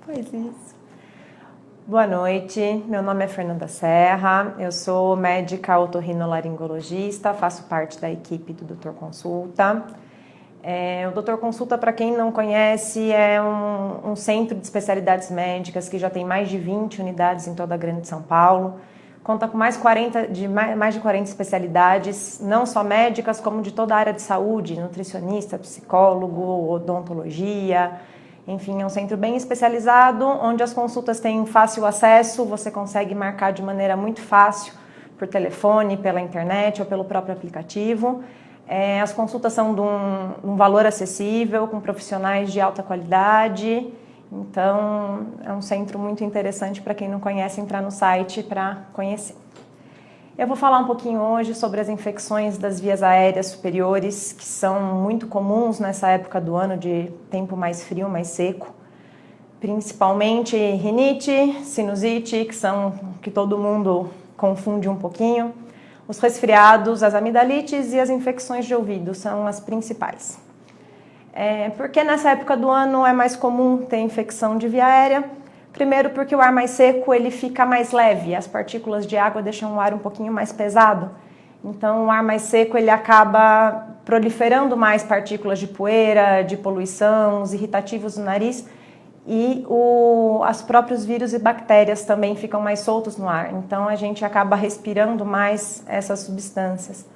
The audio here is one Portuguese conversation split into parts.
Faz isso. Boa noite, meu nome é Fernanda Serra, eu sou médica otorrinolaringologista, faço parte da equipe do Dr. Consulta. O Dr. Consulta, para quem não conhece, é um centro de especialidades médicas que já tem mais de 20 unidades em toda a Grande São Paulo. Conta com mais de 40 especialidades, não só médicas, como de toda a área de saúde, nutricionista, psicólogo, odontologia. Enfim, é um centro bem especializado, onde as consultas têm fácil acesso, você consegue marcar de maneira muito fácil, por telefone, pela internet ou pelo próprio aplicativo. As consultas são de um valor acessível, com profissionais de alta qualidade. Então, é um centro muito interessante para quem não conhece entrar no site para conhecer. Eu vou falar um pouquinho hoje sobre as infecções das vias aéreas superiores, que são muito comuns nessa época do ano de tempo mais frio, mais seco. Principalmente rinite, sinusite, que todo mundo confunde um pouquinho. Os resfriados, as amidalites e as infecções de ouvido são as principais. Por que nessa época do ano é mais comum ter infecção de via aérea? Primeiro porque o ar mais seco ele fica mais leve, as partículas de água deixam o ar um pouquinho mais pesado. Então o ar mais seco ele acaba proliferando mais partículas de poeira, de poluição, os irritativos no nariz e os próprios vírus e bactérias também ficam mais soltos no ar. Então a gente acaba respirando mais essas substâncias.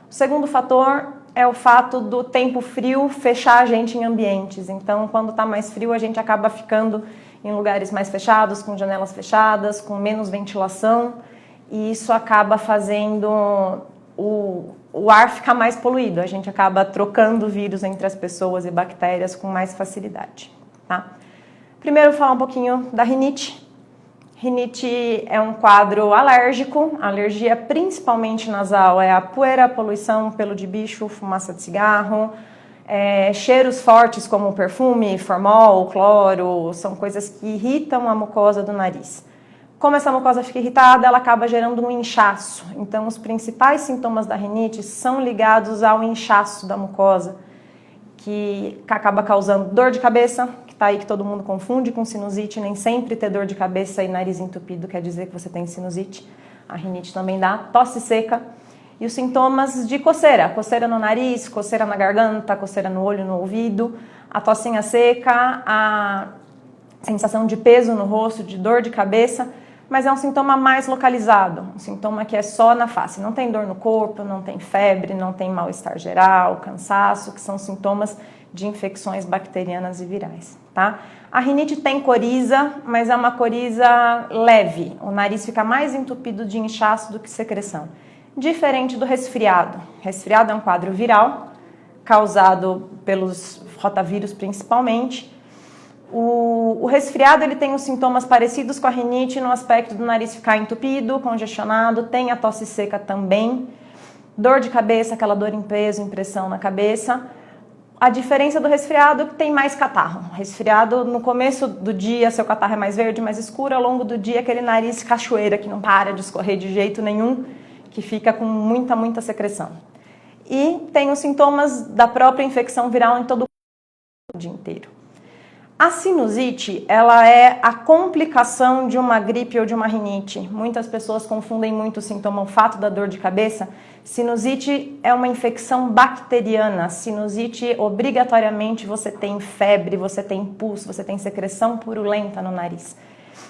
O segundo fator é o fato do tempo frio fechar a gente em ambientes. Então, quando está mais frio, a gente acaba ficando em lugares mais fechados, com janelas fechadas, com menos ventilação, e isso acaba fazendo o ar ficar mais poluído. A gente acaba trocando vírus entre as pessoas e bactérias com mais facilidade. Tá? Primeiro, vou falar um pouquinho da rinite. Rinite é um quadro alérgico, a alergia principalmente nasal é a poeira, poluição, pelo de bicho, fumaça de cigarro, cheiros fortes como perfume, formol, cloro, são coisas que irritam a mucosa do nariz. Como essa mucosa fica irritada, ela acaba gerando um inchaço. Então, os principais sintomas da rinite são ligados ao inchaço da mucosa, que acaba causando dor de cabeça, que está aí que todo mundo confunde com sinusite. Nem sempre ter dor de cabeça e nariz entupido quer dizer que você tem sinusite. A rinite também dá tosse seca. E os sintomas de coceira no nariz, coceira na garganta, coceira no olho, no ouvido, a tossinha seca, a sensação de peso no rosto, de dor de cabeça, mas é um sintoma mais localizado, um sintoma que é só na face. Não tem dor no corpo, não tem febre, não tem mal-estar geral, cansaço, que são sintomas de infecções bacterianas e virais, tá? A rinite tem coriza, mas é uma coriza leve. O nariz fica mais entupido de inchaço do que secreção. Diferente do resfriado. Resfriado é um quadro viral, causado pelos rotavírus principalmente. O resfriado ele tem os sintomas parecidos com a rinite no aspecto do nariz ficar entupido, congestionado, tem a tosse seca também, dor de cabeça, aquela dor em peso, impressão na cabeça. A diferença do resfriado é que tem mais catarro. Resfriado, no começo do dia, seu catarro é mais verde, mais escuro, ao longo do dia, aquele nariz cachoeira que não para de escorrer de jeito nenhum, que fica com muita secreção. E tem os sintomas da própria infecção viral em todo o dia inteiro. A sinusite, ela é a complicação de uma gripe ou de uma rinite. Muitas pessoas confundem muito o sintoma, o fato da dor de cabeça. Sinusite é uma infecção bacteriana. Sinusite, obrigatoriamente, você tem febre, você tem pus, você tem secreção purulenta no nariz.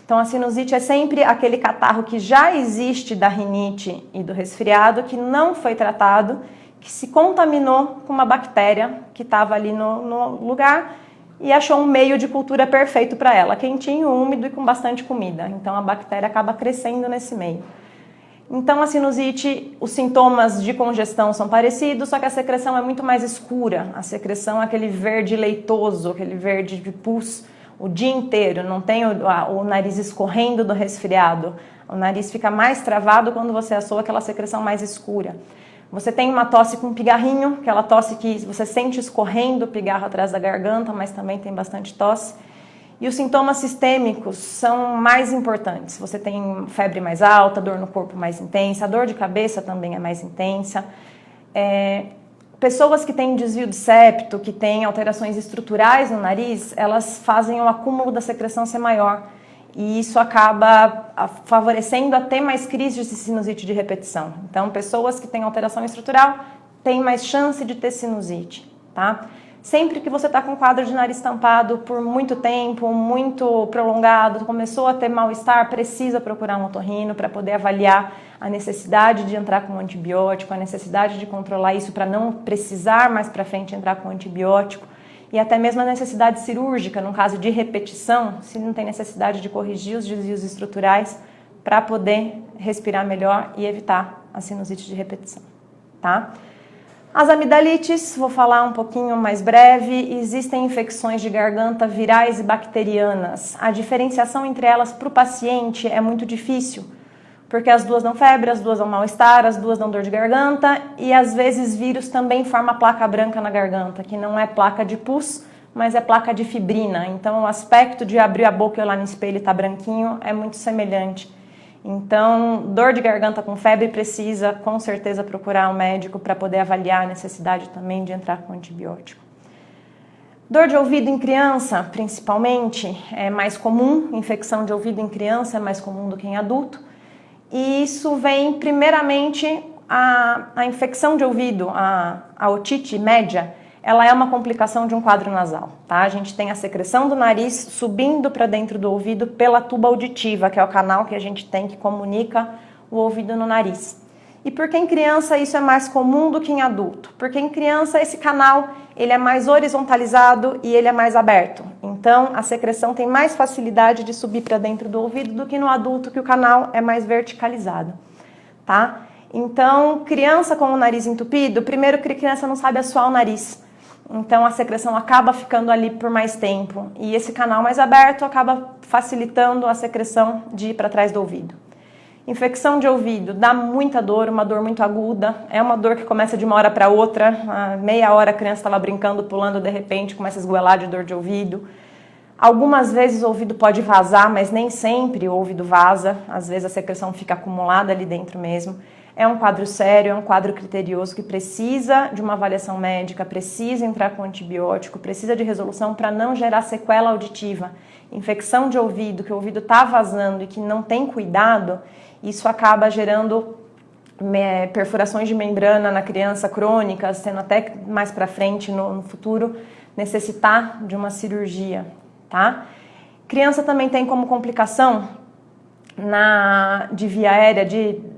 Então, a sinusite é sempre aquele catarro que já existe da rinite e do resfriado, que não foi tratado, que se contaminou com uma bactéria que estava ali no lugar e achou um meio de cultura perfeito para ela, quentinho, úmido e com bastante comida. Então, a bactéria acaba crescendo nesse meio. Então, a sinusite, os sintomas de congestão são parecidos, só que a secreção é muito mais escura. A secreção é aquele verde leitoso, aquele verde de pus, o dia inteiro, não tem o nariz escorrendo do resfriado. O nariz fica mais travado quando você assoa aquela secreção mais escura. Você tem uma tosse com pigarrinho, aquela tosse que você sente escorrendo o pigarro atrás da garganta, mas também tem bastante tosse. E os sintomas sistêmicos são mais importantes. Você tem febre mais alta, dor no corpo mais intensa, a dor de cabeça também é mais intensa. Pessoas que têm desvio de septo, que têm alterações estruturais no nariz, elas fazem o acúmulo da secreção ser maior. E isso acaba favorecendo a ter mais crises de sinusite de repetição. Então, pessoas que têm alteração estrutural têm mais chance de ter sinusite, tá? Sempre que você está com quadro de nariz tampado por muito tempo, muito prolongado, começou a ter mal-estar, precisa procurar um otorrino para poder avaliar a necessidade de entrar com antibiótico, a necessidade de controlar isso para não precisar mais para frente entrar com antibiótico e até mesmo a necessidade cirúrgica, no caso de repetição, se não tem necessidade de corrigir os desvios estruturais para poder respirar melhor e evitar a sinusite de repetição, tá? As amidalites, vou falar um pouquinho mais breve, existem infecções de garganta virais e bacterianas. A diferenciação entre elas para o paciente é muito difícil, porque as duas dão febre, as duas dão mal-estar, as duas dão dor de garganta e às vezes vírus também forma placa branca na garganta, que não é placa de pus, mas é placa de fibrina. Então o aspecto de abrir a boca e olhar no espelho e tá branquinho é muito semelhante. Então, dor de garganta com febre precisa, com certeza, procurar um médico para poder avaliar a necessidade também de entrar com antibiótico. Dor de ouvido em criança, principalmente, é mais comum. Infecção de ouvido em criança é mais comum do que em adulto. E isso vem, primeiramente, a infecção de ouvido, a otite média, ela é uma complicação de um quadro nasal, tá? A gente tem a secreção do nariz subindo para dentro do ouvido pela tuba auditiva, que é o canal que a gente tem que comunica o ouvido no nariz. E porque em criança isso é mais comum do que em adulto? Porque em criança esse canal ele é mais horizontalizado e ele é mais aberto. Então a secreção tem mais facilidade de subir para dentro do ouvido do que no adulto, que o canal é mais verticalizado, tá? Então, criança com o nariz entupido, primeiro que a criança não sabe assoar o nariz. Então a secreção acaba ficando ali por mais tempo e esse canal mais aberto acaba facilitando a secreção de ir para trás do ouvido. Infecção de ouvido dá muita dor, uma dor muito aguda, é uma dor que começa de uma hora para outra, a meia hora a criança estava brincando, pulando, de repente começa a esgoelar de dor de ouvido. Algumas vezes o ouvido pode vazar, mas nem sempre o ouvido vaza, às vezes a secreção fica acumulada ali dentro mesmo. É um quadro sério, é um quadro criterioso que precisa de uma avaliação médica, precisa entrar com antibiótico, precisa de resolução para não gerar sequela auditiva. Infecção de ouvido, que o ouvido está vazando e que não tem cuidado, isso acaba gerando perfurações de membrana na criança crônicas, sendo até mais para frente no futuro necessitar de uma cirurgia, tá? Criança também tem como complicação de via aérea,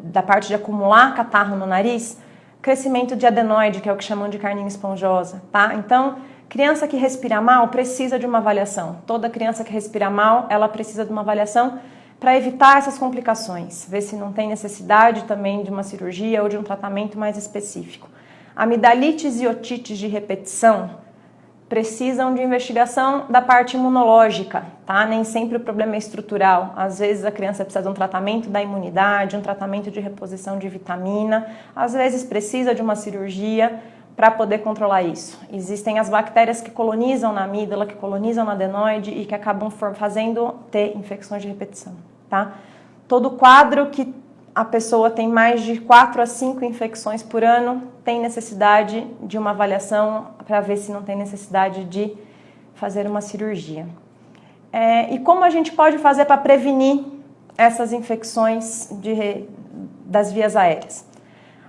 da parte de acumular catarro no nariz, crescimento de adenoide, que é o que chamam de carninha esponjosa, tá? Então, criança que respira mal precisa de uma avaliação. Toda criança que respira mal, ela precisa de uma avaliação para evitar essas complicações, ver se não tem necessidade também de uma cirurgia ou de um tratamento mais específico. Amidalites e otites de repetição precisam de investigação da parte imunológica, tá? Nem sempre o problema é estrutural. Às vezes a criança precisa de um tratamento da imunidade, um tratamento de reposição de vitamina, às vezes precisa de uma cirurgia para poder controlar isso. Existem as bactérias que colonizam na amígdala, que colonizam na adenoide e que acabam fazendo ter infecções de repetição, tá? Todo quadro que a pessoa tem mais de 4 a 5 infecções por ano, tem necessidade de uma avaliação para ver se não tem necessidade de fazer uma cirurgia. E como a gente pode fazer para prevenir essas infecções das vias aéreas?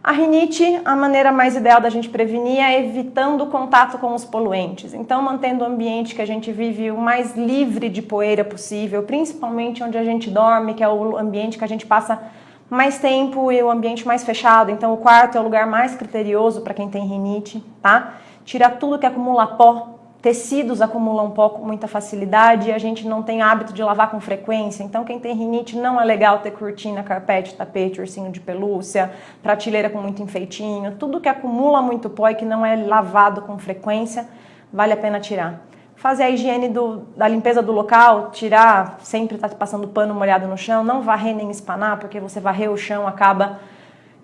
A rinite, a maneira mais ideal da gente prevenir é evitando o contato com os poluentes. Então, mantendo o ambiente que a gente vive o mais livre de poeira possível, principalmente onde a gente dorme, que é o ambiente que a gente passa mais tempo e o ambiente mais fechado. Então o quarto é o lugar mais criterioso para quem tem rinite, tá? Tirar tudo que acumula pó. Tecidos acumulam pó com muita facilidade e a gente não tem hábito de lavar com frequência. Então quem tem rinite não é legal ter cortina, carpete, tapete, ursinho de pelúcia, prateleira com muito enfeitinho. Tudo que acumula muito pó e que não é lavado com frequência, vale a pena tirar. Fazer a higiene da limpeza do local, tirar, sempre tá passando pano molhado no chão, não varrer nem espanar, porque você varrer o chão acaba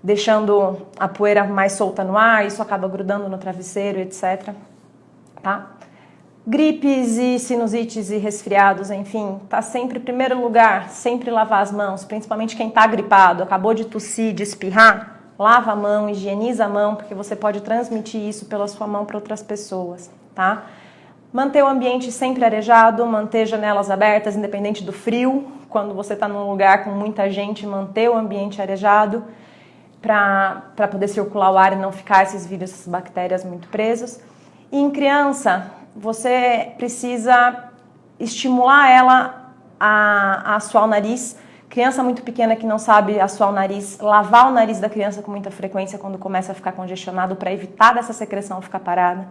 deixando a poeira mais solta no ar, isso acaba grudando no travesseiro, etc. Tá? Gripes e sinusites e resfriados, enfim, tá sempre em primeiro lugar, sempre lavar as mãos, principalmente quem tá gripado, acabou de tossir, de espirrar, lava a mão, higieniza a mão, porque você pode transmitir isso pela sua mão para outras pessoas, tá? Manter o ambiente sempre arejado, manter janelas abertas, independente do frio. Quando você está num lugar com muita gente, manter o ambiente arejado para poder circular o ar e não ficar esses vírus, essas bactérias muito presos. E em criança, você precisa estimular ela a assoar o nariz. Criança muito pequena que não sabe assoar o nariz, lavar o nariz da criança com muita frequência quando começa a ficar congestionado para evitar dessa secreção ficar parada.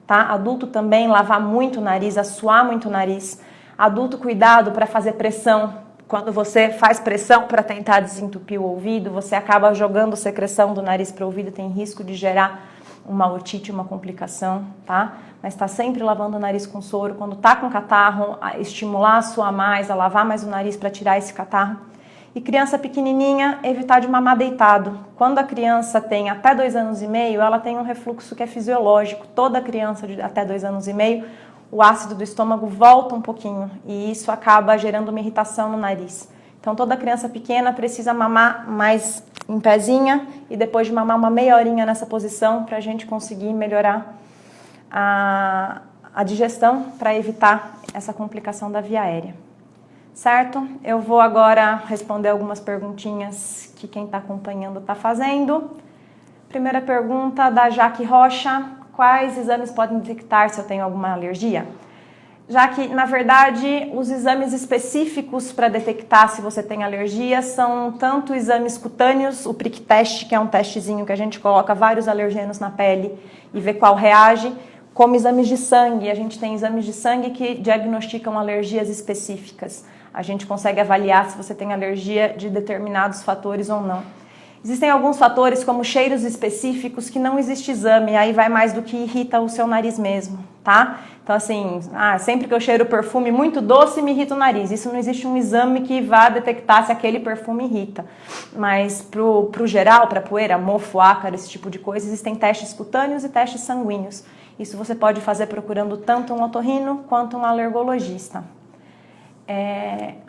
Tá? Adulto também, lavar muito o nariz, assoar muito o nariz. Adulto, cuidado para fazer pressão. Quando você faz pressão para tentar desentupir o ouvido, você acaba jogando secreção do nariz para o ouvido, tem risco de gerar uma otite, uma complicação, tá? Mas está sempre lavando o nariz com soro. Quando tá com catarro, a estimular a suar mais, a lavar mais o nariz para tirar esse catarro. E criança pequenininha, evitar de mamar deitado. Quando a criança tem até 2 anos e meio, ela tem um refluxo que é fisiológico. Toda criança de até 2 anos e meio, o ácido do estômago volta um pouquinho e isso acaba gerando uma irritação no nariz. Então toda criança pequena precisa mamar mais em pezinha e depois de mamar uma meia horinha nessa posição para a gente conseguir melhorar a digestão para evitar essa complicação da via aérea. Certo? Eu vou agora responder algumas perguntinhas que quem está acompanhando está fazendo. Primeira pergunta da Jaque Rocha: quais exames podem detectar se eu tenho alguma alergia? Já que, na verdade, os exames específicos para detectar se você tem alergia são tanto exames cutâneos, o prick test, que é um testezinho que a gente coloca vários alergenos na pele e vê qual reage, como exames de sangue. A gente tem exames de sangue que diagnosticam alergias específicas. A gente consegue avaliar se você tem alergia de determinados fatores ou não. Existem alguns fatores, como cheiros específicos, que não existe exame, aí vai mais do que irrita o seu nariz mesmo, tá? Então, assim, sempre que eu cheiro perfume muito doce, me irrita o nariz. Isso não existe um exame que vá detectar se aquele perfume irrita. Mas pro geral, para poeira, mofo, ácaro, esse tipo de coisa, existem testes cutâneos e testes sanguíneos. Isso você pode fazer procurando tanto um otorrino quanto um alergologista.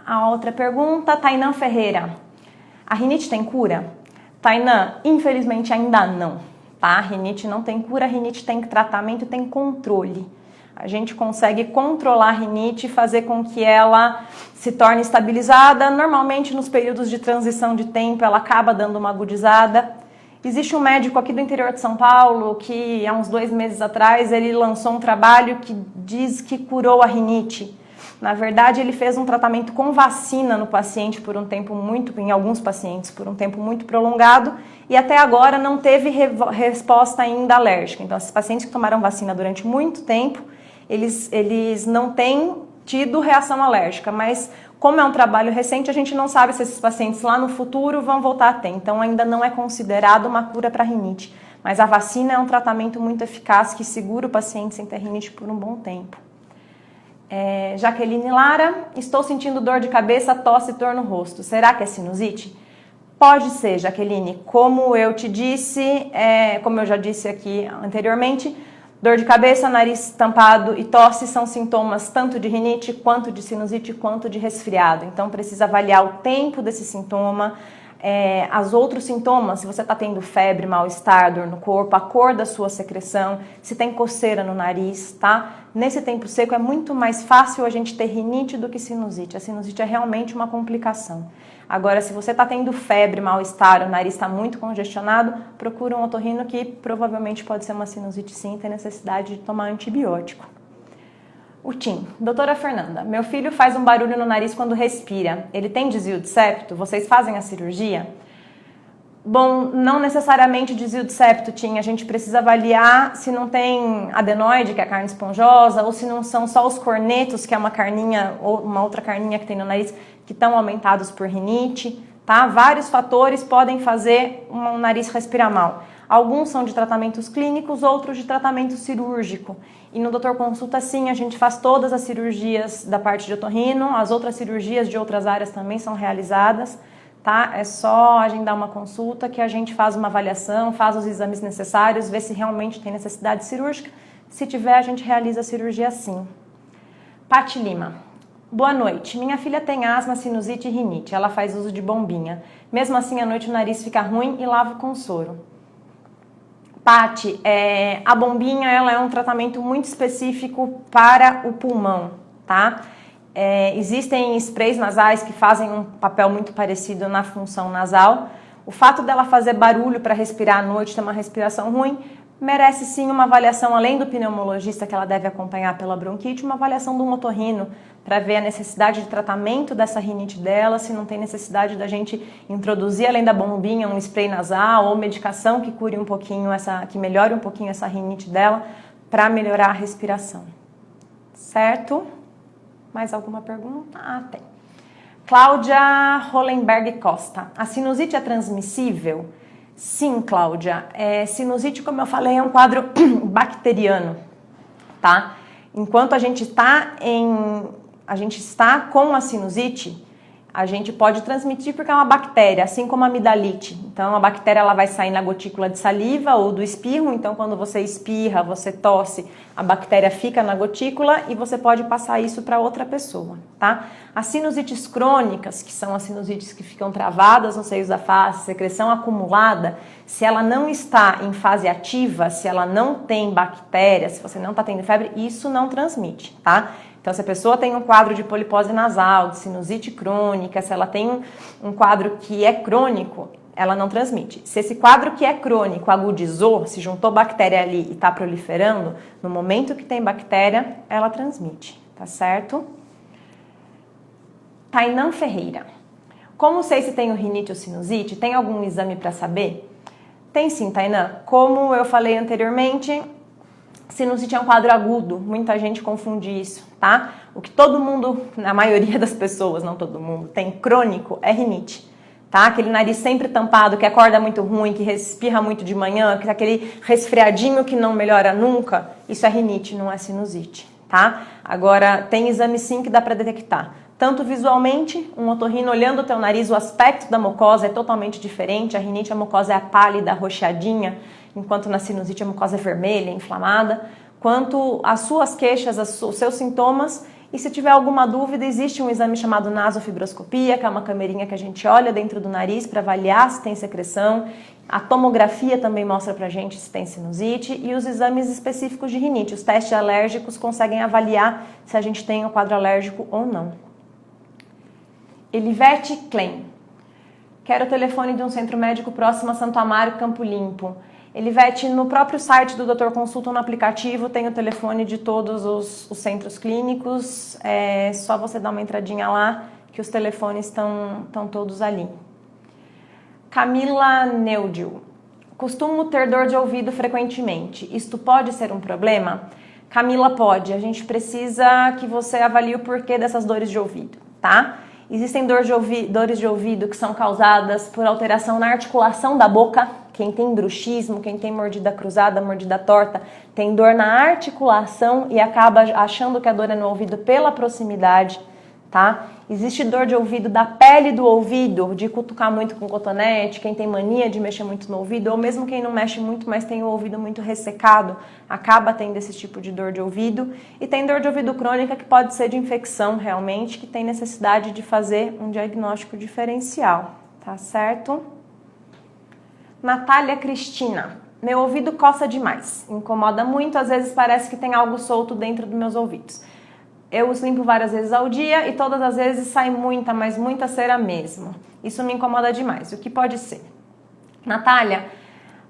A outra pergunta, Tainã Ferreira: a rinite tem cura? Tainã, infelizmente ainda não, tá? A rinite não tem cura, a rinite tem tratamento e tem controle. A gente consegue controlar a rinite e fazer com que ela se torne estabilizada. Normalmente nos períodos de transição de tempo ela acaba dando uma agudizada. Existe um médico aqui do interior de São Paulo que há uns 2 meses atrás ele lançou um trabalho que diz que curou a rinite. Na verdade, ele fez um tratamento com vacina no paciente por um tempo em alguns pacientes, por um tempo muito prolongado, e até agora não teve resposta ainda alérgica. Então, esses pacientes que tomaram vacina durante muito tempo, eles não têm tido reação alérgica, mas como é um trabalho recente, a gente não sabe se esses pacientes lá no futuro vão voltar a ter. Então, ainda não é considerado uma cura para rinite. Mas a vacina é um tratamento muito eficaz que segura o paciente sem ter rinite por um bom tempo. Jaqueline Lara: estou sentindo dor de cabeça, tosse e dor no rosto. Será que é sinusite? Pode ser, Jaqueline. Como eu te disse, como eu já disse aqui anteriormente, dor de cabeça, nariz tampado e tosse são sintomas tanto de rinite, quanto de sinusite, quanto de resfriado. Então precisa avaliar o tempo desse sintoma, os outros sintomas, se você está tendo febre, mal-estar, dor no corpo, a cor da sua secreção, se tem coceira no nariz, tá? Nesse tempo seco é muito mais fácil a gente ter rinite do que sinusite. A sinusite é realmente uma complicação. Agora, se você está tendo febre, mal-estar, o nariz está muito congestionado, procura um otorrino que provavelmente pode ser uma sinusite sim e ter necessidade de tomar antibiótico. O Tim: doutora Fernanda, meu filho faz um barulho no nariz quando respira. Ele tem desvio de septo? Vocês fazem a cirurgia? Bom, não necessariamente desvio de septo, Tim. A gente precisa avaliar se não tem adenoide, que é a carne esponjosa, ou se não são só os cornetos, que é uma carninha ou uma outra carninha que tem no nariz, que estão aumentados por rinite, tá? Vários fatores podem fazer um nariz respirar mal. Alguns são de tratamentos clínicos, outros de tratamento cirúrgico. E no Doutor Consulta, sim, a gente faz todas as cirurgias da parte de otorrino, as outras cirurgias de outras áreas também são realizadas, tá? É só agendar uma consulta que a gente faz uma avaliação, faz os exames necessários, vê se realmente tem necessidade cirúrgica. Se tiver, a gente realiza a cirurgia sim. Pati Lima: Boa noite. Minha filha tem asma, sinusite e rinite. Ela faz uso de bombinha. Mesmo assim, à noite o nariz fica ruim e lavo com soro. Pati, a bombinha ela é um tratamento muito específico para o pulmão, tá? Existem sprays nasais que fazem um papel muito parecido na função nasal. O fato dela fazer barulho para respirar à noite, ter uma respiração ruim, merece sim uma avaliação, além do pneumologista que ela deve acompanhar pela bronquite, uma avaliação do otorrino para ver a necessidade de tratamento dessa rinite dela, se não tem necessidade da gente introduzir, além da bombinha, um spray nasal ou medicação que cure um pouquinho que melhore um pouquinho essa rinite dela para melhorar a respiração. Certo? Mais alguma pergunta? Tem. Cláudia Hollenberg Costa. A sinusite é transmissível? Sim, Cláudia. Sinusite, como eu falei, é um quadro bacteriano, tá? Enquanto a gente está com a sinusite, a gente pode transmitir porque é uma bactéria, assim como a amidalite. Então, a bactéria ela vai sair na gotícula de saliva ou do espirro. Então, quando você espirra, você tosse, a bactéria fica na gotícula e você pode passar isso para outra pessoa, tá? As sinusites crônicas, que são as sinusites que ficam travadas nos seios da face, secreção acumulada, se ela não está em fase ativa, se ela não tem bactéria, se você não está tendo febre, isso não transmite, tá? Então, se a pessoa tem um quadro de polipose nasal, de sinusite crônica, se ela tem um quadro que é crônico, ela não transmite. Se esse quadro que é crônico agudizou, se juntou bactéria ali e está proliferando, no momento que tem bactéria, ela transmite, tá certo? Tainan Ferreira. Como sei se tenho rinite ou sinusite? Tem algum exame para saber? Tem sim, Tainan. Como eu falei anteriormente, sinusite é um quadro agudo, muita gente confunde isso, tá? O que todo mundo, a maioria das pessoas, não todo mundo, tem crônico é rinite, tá? Aquele nariz sempre tampado, que acorda muito ruim, que respira muito de manhã, que aquele resfriadinho que não melhora nunca, isso é rinite, não é sinusite, tá? Agora, tem exame sim que dá para detectar. Tanto visualmente, um otorrino olhando o teu nariz, o aspecto da mucosa é totalmente diferente. A rinite, a mucosa é pálida, arroxeadinha, enquanto na sinusite a mucosa é vermelha, inflamada. Quanto às suas queixas, os seus sintomas, e se tiver alguma dúvida, existe um exame chamado nasofibroscopia, que é uma camerinha que a gente olha dentro do nariz para avaliar se tem secreção. A tomografia também mostra pra gente se tem sinusite, e os exames específicos de rinite, os testes alérgicos conseguem avaliar se a gente tem o quadro alérgico ou não. Elivete Klein. Quero o telefone de um centro médico próximo a Santo Amaro, Campo Limpo. Elivete, no próprio site do Dr. Consulta, no aplicativo, tem o telefone de todos os centros clínicos. É só você dar uma entradinha lá, que os telefones estão todos ali. Camila Neudil. Costumo ter dor de ouvido frequentemente. Isto pode ser um problema? Camila, pode. A gente precisa que você avalie o porquê dessas dores de ouvido, tá? Existem dores de ouvido que são causadas por alteração na articulação da boca. Quem tem bruxismo, quem tem mordida cruzada, mordida torta, tem dor na articulação e acaba achando que a dor é no ouvido pela proximidade, tá? Existe dor de ouvido da pele do ouvido, de cutucar muito com cotonete, quem tem mania de mexer muito no ouvido, ou mesmo quem não mexe muito, mas tem o ouvido muito ressecado, acaba tendo esse tipo de dor de ouvido. E tem dor de ouvido crônica que pode ser de infecção realmente, que tem necessidade de fazer um diagnóstico diferencial, tá certo? Natália Cristina. Meu ouvido coça demais, incomoda muito, às vezes parece que tem algo solto dentro dos meus ouvidos. Eu os limpo várias vezes ao dia e todas as vezes sai muita, mas muita cera mesmo. Isso me incomoda demais. O que pode ser? Natália,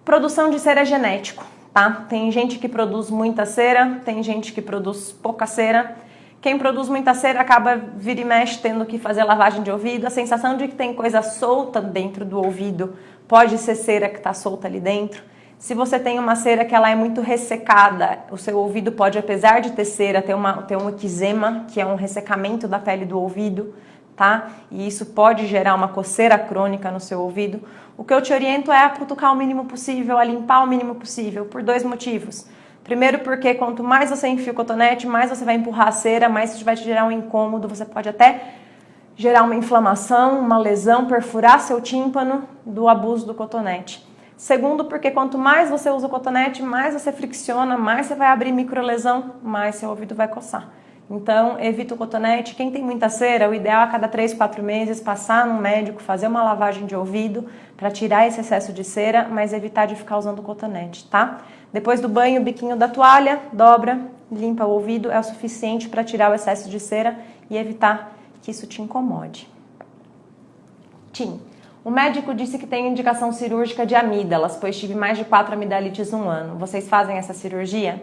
produção de cera é genético, tá? Tem gente que produz muita cera, tem gente que produz pouca cera. Quem produz muita cera acaba vira e mexe tendo que fazer lavagem de ouvido. A sensação de que tem coisa solta dentro do ouvido pode ser cera que está solta ali dentro. Se você tem uma cera que ela é muito ressecada, o seu ouvido pode, apesar de ter cera, ter um eczema, que é um ressecamento da pele do ouvido, tá? E isso pode gerar uma coceira crônica no seu ouvido. O que eu te oriento é a cutucar o mínimo possível, a limpar o mínimo possível, por 2 motivos. Primeiro porque quanto mais você enfia o cotonete, mais você vai empurrar a cera, mais isso vai te gerar um incômodo, você pode até gerar uma inflamação, uma lesão, perfurar seu tímpano do abuso do cotonete. Segundo, porque quanto mais você usa o cotonete, mais você fricciona, mais você vai abrir microlesão, mais seu ouvido vai coçar. Então, evita o cotonete. Quem tem muita cera, o ideal é a cada 3, 4 meses passar no médico, fazer uma lavagem de ouvido para tirar esse excesso de cera, mas evitar de ficar usando o cotonete, tá? Depois do banho, o biquinho da toalha, dobra, limpa o ouvido, é o suficiente para tirar o excesso de cera e evitar que isso te incomode. Tim, o médico disse que tem indicação cirúrgica de amígdalas, pois tive mais de 4 amidalites no ano. Vocês fazem essa cirurgia?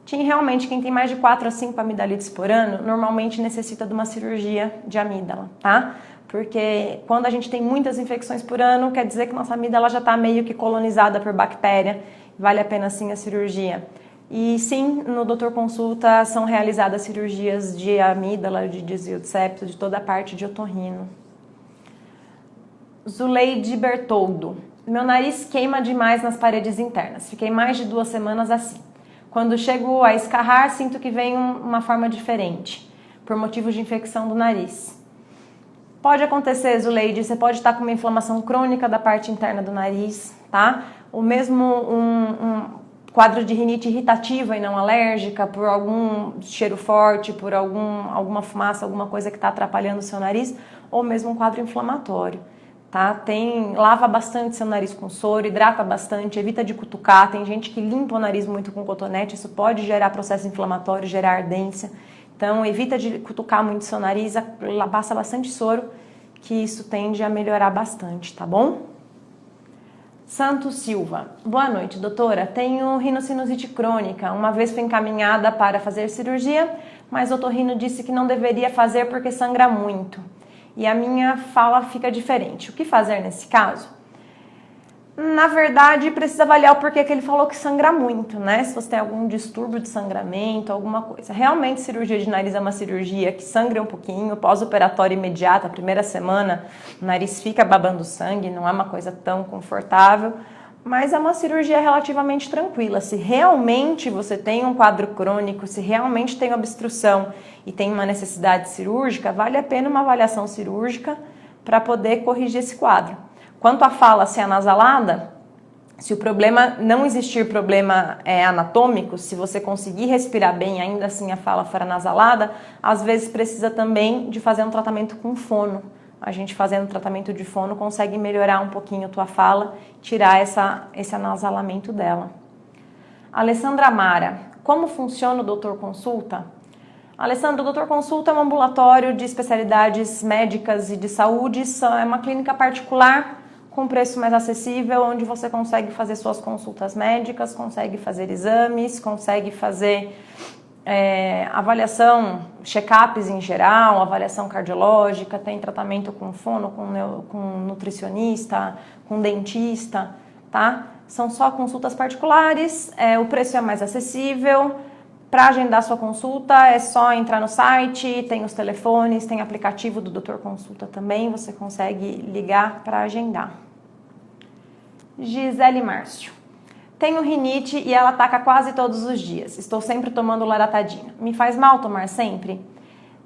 Tim, realmente, quem tem mais de 4 a 5 amidalites por ano, normalmente necessita de uma cirurgia de amígdala, tá? Porque quando a gente tem muitas infecções por ano, quer dizer que nossa amígdala já está meio que colonizada por bactéria, vale a pena sim a cirurgia. E sim, no Doutor Consulta são realizadas cirurgias de amígdala, de desvio de septo, de toda a parte de otorrino. Zuleide Bertoldo. Meu nariz queima demais nas paredes internas. Fiquei mais de 2 semanas assim. Quando chego a escarrar, sinto que vem uma forma diferente, por motivos de infecção do nariz. Pode acontecer, Zuleide, você pode estar com uma inflamação crônica da parte interna do nariz, tá? Ou mesmo um quadro de rinite irritativa e não alérgica, por algum cheiro forte, por alguma fumaça, alguma coisa que está atrapalhando o seu nariz, ou mesmo um quadro inflamatório. Tá? Lava bastante seu nariz com soro, hidrata bastante, evita de cutucar. Tem gente que limpa o nariz muito com cotonete, isso pode gerar processo inflamatório, gerar ardência. Então, evita de cutucar muito seu nariz, passa bastante soro, que isso tende a melhorar bastante, tá bom? Santos Silva. Boa noite, doutora. Tenho rinocinusite crônica. Uma vez fui encaminhada para fazer cirurgia, mas o otorrino disse que não deveria fazer porque sangra muito. E a minha fala fica diferente. O que fazer nesse caso? Na verdade, precisa avaliar o porquê que ele falou que sangra muito, né? Se você tem algum distúrbio de sangramento, alguma coisa. Realmente, cirurgia de nariz é uma cirurgia que sangra um pouquinho, pós-operatória imediata, a primeira semana, o nariz fica babando sangue, não é uma coisa tão confortável, mas é uma cirurgia relativamente tranquila. Se realmente você tem um quadro crônico, se realmente tem obstrução e tem uma necessidade cirúrgica, vale a pena uma avaliação cirúrgica para poder corrigir esse quadro. Quanto à fala ser anasalada, se o problema não existir problema anatômico, se você conseguir respirar bem, ainda assim a fala for anasalada, às vezes precisa também de fazer um tratamento com fono. A gente fazendo tratamento de fono consegue melhorar um pouquinho a tua fala, tirar esse anasalamento dela. Alessandra Mara, como funciona o Doutor Consulta? Alessandra, o Doutor Consulta é um ambulatório de especialidades médicas e de saúde, é uma clínica particular com preço mais acessível, onde você consegue fazer suas consultas médicas, consegue fazer exames, consegue fazer avaliação, check-ups em geral, avaliação cardiológica, tem tratamento com fono, com nutricionista, com dentista, tá? São só consultas particulares, o preço é mais acessível. Para agendar sua consulta é só entrar no site, tem os telefones, tem aplicativo do Doutor Consulta também, você consegue ligar para agendar. Gisele Márcio. Tenho rinite e ela ataca quase todos os dias. Estou sempre tomando loratadina. Me faz mal tomar sempre?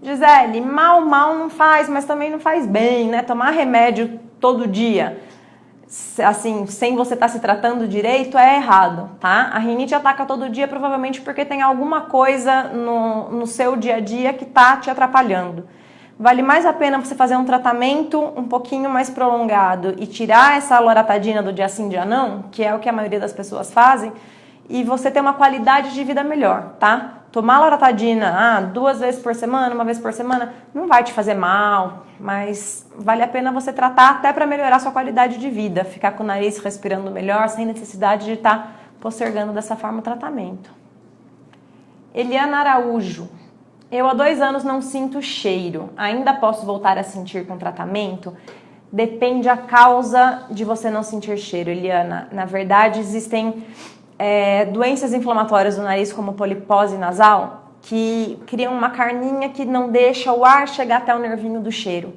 Gisele, mal não faz, mas também não faz bem, né? Tomar remédio todo dia, assim, sem você estar se tratando direito, é errado, tá? A rinite ataca todo dia provavelmente porque tem alguma coisa no seu dia a dia que tá te atrapalhando. Vale mais a pena você fazer um tratamento um pouquinho mais prolongado e tirar essa loratadina do dia sim, dia não, que é o que a maioria das pessoas fazem, e você ter uma qualidade de vida melhor, tá? Tomar loratadina 2 vezes por semana, 1 vez por semana, não vai te fazer mal, mas vale a pena você tratar até para melhorar sua qualidade de vida, ficar com o nariz respirando melhor, sem necessidade de estar postergando dessa forma o tratamento. Eliana Araújo. Eu há 2 anos não sinto cheiro. Ainda posso voltar a sentir com tratamento? Depende a causa de você não sentir cheiro, Eliana. Na verdade, existem doenças inflamatórias do nariz, como polipose nasal, que criam uma carninha que não deixa o ar chegar até o nervinho do cheiro.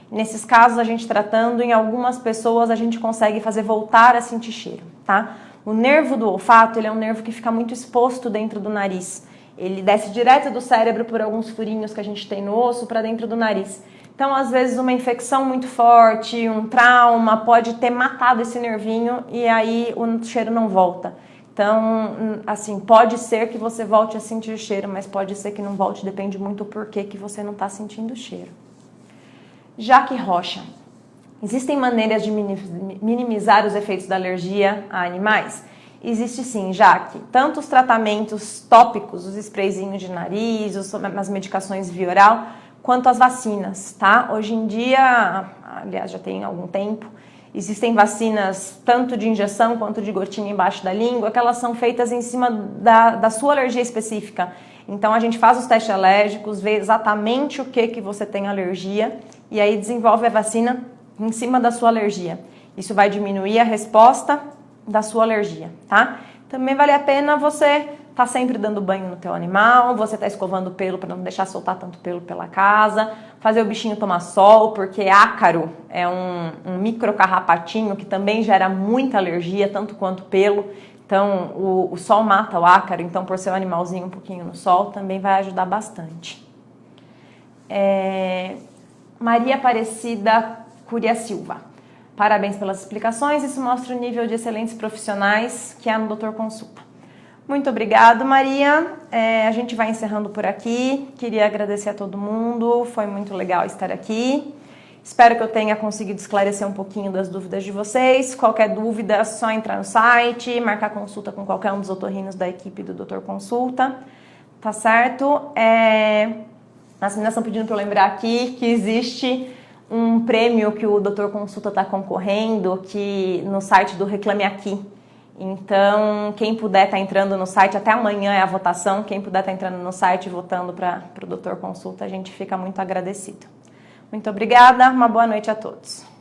Nesses casos, a gente tratando, em algumas pessoas, a gente consegue fazer voltar a sentir cheiro, tá? O nervo do olfato, ele é um nervo que fica muito exposto dentro do nariz. Ele desce direto do cérebro por alguns furinhos que a gente tem no osso para dentro do nariz. Então, às vezes, uma infecção muito forte, um trauma, pode ter matado esse nervinho e aí o cheiro não volta. Então, assim, pode ser que você volte a sentir o cheiro, mas pode ser que não volte, depende muito do porquê que você não está sentindo o cheiro. Jaque Rocha. Existem maneiras de minimizar os efeitos da alergia a animais? Existe sim, Jaque. Tanto os tratamentos tópicos, os sprayzinhos de nariz, as medicações via oral, quanto as vacinas, tá? Hoje em dia, aliás, já tem algum tempo, existem vacinas tanto de injeção quanto de gotinha embaixo da língua, que elas são feitas em cima da sua alergia específica. Então, a gente faz os testes alérgicos, vê exatamente o que você tem alergia e aí desenvolve a vacina em cima da sua alergia. Isso vai diminuir a resposta da sua alergia, tá? Também vale a pena você tá sempre dando banho no teu animal, você tá escovando o pelo para não deixar soltar tanto pelo pela casa, fazer o bichinho tomar sol, porque ácaro é um microcarrapatinho que também gera muita alergia, tanto quanto pelo. Então, o sol mata o ácaro, então por ser um animalzinho um pouquinho no sol, também vai ajudar bastante. Maria Aparecida Curia Silva. Parabéns pelas explicações, isso mostra o nível de excelentes profissionais que há no Doutor Consulta. Muito obrigado, Maria. A gente vai encerrando por aqui. Queria agradecer a todo mundo, foi muito legal estar aqui. Espero que eu tenha conseguido esclarecer um pouquinho das dúvidas de vocês. Qualquer dúvida, é só entrar no site, marcar consulta com qualquer um dos otorrinos da equipe do Doutor Consulta. Tá certo? As meninas estão pedindo para eu lembrar aqui que existe um prêmio que o Doutor Consulta está concorrendo que no site do Reclame Aqui. Então, quem puder estar entrando no site, até amanhã é a votação, quem puder estar entrando no site e votando para o Doutor Consulta, a gente fica muito agradecido. Muito obrigada, uma boa noite a todos.